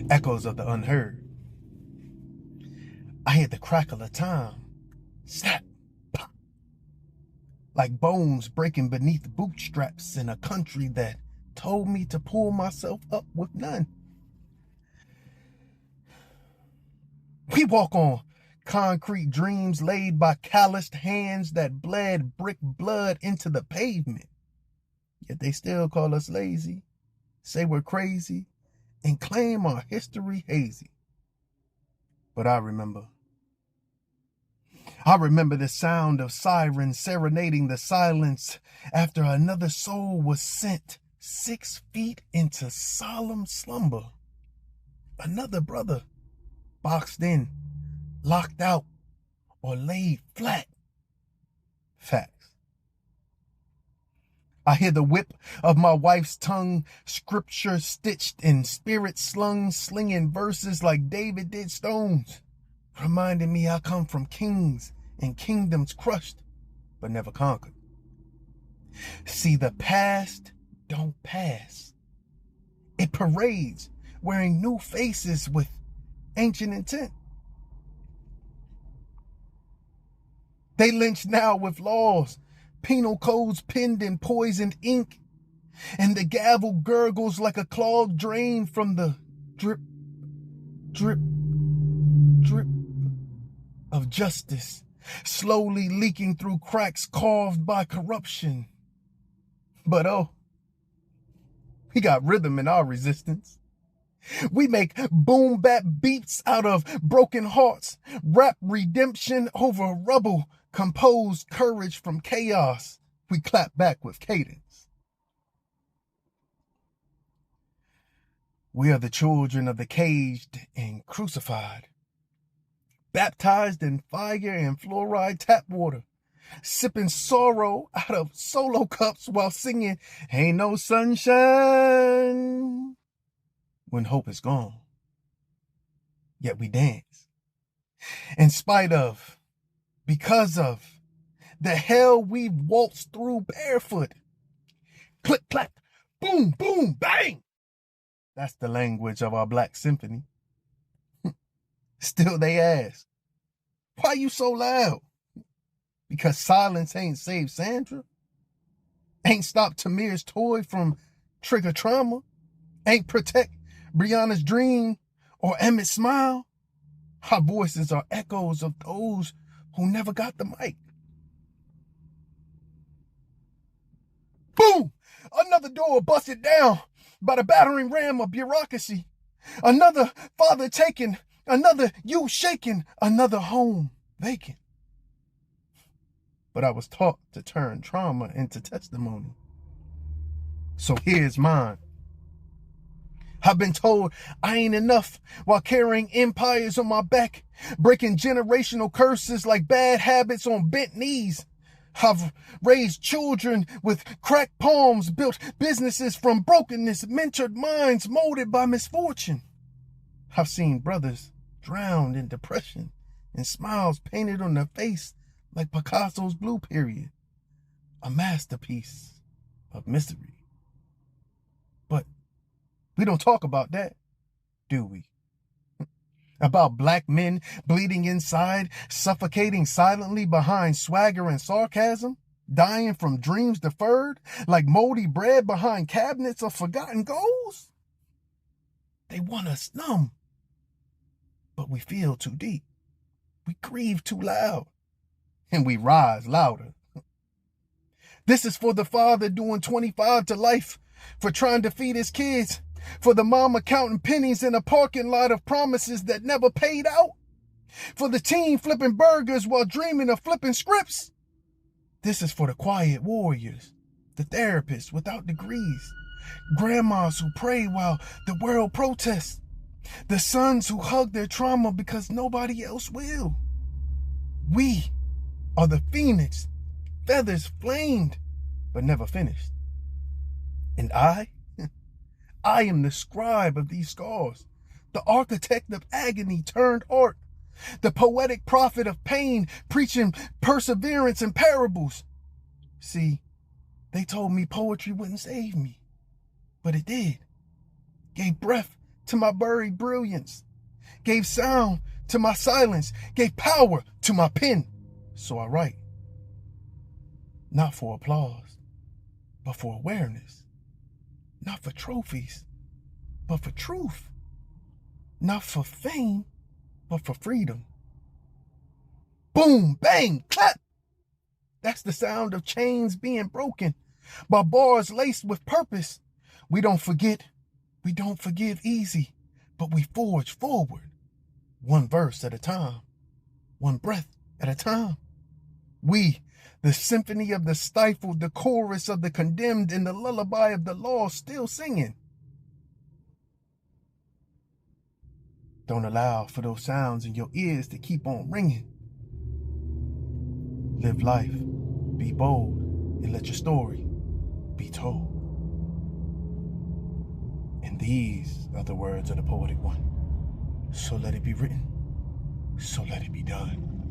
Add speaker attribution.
Speaker 1: echoes of the unheard. I hear the crackle of time, snap, pop, like bones breaking beneath bootstraps in a country that told me to pull myself up with none. We walk on concrete dreams laid by calloused hands that bled brick blood into the pavement. Yet they still call us lazy, say we're crazy, and claim our history hazy. But I remember the sound of sirens serenading the silence after another soul was sent 6 feet into solemn slumber. Another brother boxed in, locked out, or laid flat. Facts. I hear the whip of my wife's tongue, scripture stitched in spirit slung, slinging verses like David did stones, reminding me I come from kings and kingdoms crushed, but never conquered. See, the past don't pass. It parades, wearing new faces with ancient intent. They lynch now with laws, penal codes penned in poisoned ink, and the gavel gurgles like a clogged drain from the drip, drip, drip of justice, slowly leaking through cracks carved by corruption. But oh, we got rhythm in our resistance. We make boom bap beats out of broken hearts, rap redemption over rubble, compose courage from chaos. We clap back with cadence. We are the children of the caged and crucified, baptized in fire and fluoride tap water, sipping sorrow out of solo cups while singing "Ain't No Sunshine" when hope is gone. Yet we dance, in spite of, because of, the hell we've waltzed through barefoot. Click, clack, boom, boom, bang. That's the language of our Black Symphony. Still they ask, why you so loud? Because silence ain't saved Sandra, ain't stopped Tamir's toy from trigger trauma, ain't protect Brianna's dream or Emmett's smile. Our voices are echoes of those who never got the mic. Boom! Another door busted down by the battering ram of bureaucracy. Another father taken, another youth shaken, another home vacant. But I was taught to turn trauma into testimony. So here's mine. I've been told I ain't enough while carrying empires on my back, breaking generational curses like bad habits on bent knees. I've raised children with cracked palms, built businesses from brokenness, mentored minds molded by misfortune. I've seen brothers drowned in depression and smiles painted on their face like Picasso's Blue Period, a masterpiece of misery. But we don't talk about that, do we? About Black men bleeding inside, suffocating silently behind swagger and sarcasm, dying from dreams deferred, like moldy bread behind cabinets of forgotten goals? They want us numb, but we feel too deep. We grieve too loud, and we rise louder. This is for the father doing 25 to life, for trying to feed his kids, for the mama counting pennies in a parking lot of promises that never paid out, for the teen flipping burgers while dreaming of flipping scripts. This is for the quiet warriors, the therapists without degrees, grandmas who pray while the world protests, the sons who hug their trauma because nobody else will. We are the phoenix, feathers flamed, but never finished. And I am the scribe of these scars, the architect of agony turned art, the poetic prophet of pain, preaching perseverance in parables. See, they told me poetry wouldn't save me, but it did. Gave breath to my buried brilliance, gave sound to my silence, gave power to my pen. So I write, not for applause, but for awareness, not for trophies, but for truth, not for fame, but for freedom. Boom, bang, clap. That's the sound of chains being broken by bars laced with purpose. We don't forget, we don't forgive easy, but we forge forward, one verse at a time, one breath at a time. We, the symphony of the stifled, the chorus of the condemned, and the lullaby of the lost, still singing. Don't allow for those sounds in your ears to keep on ringing. Live life, be bold, and let your story be told. And these are the words of the Poetic One. So let it be written, so let it be done.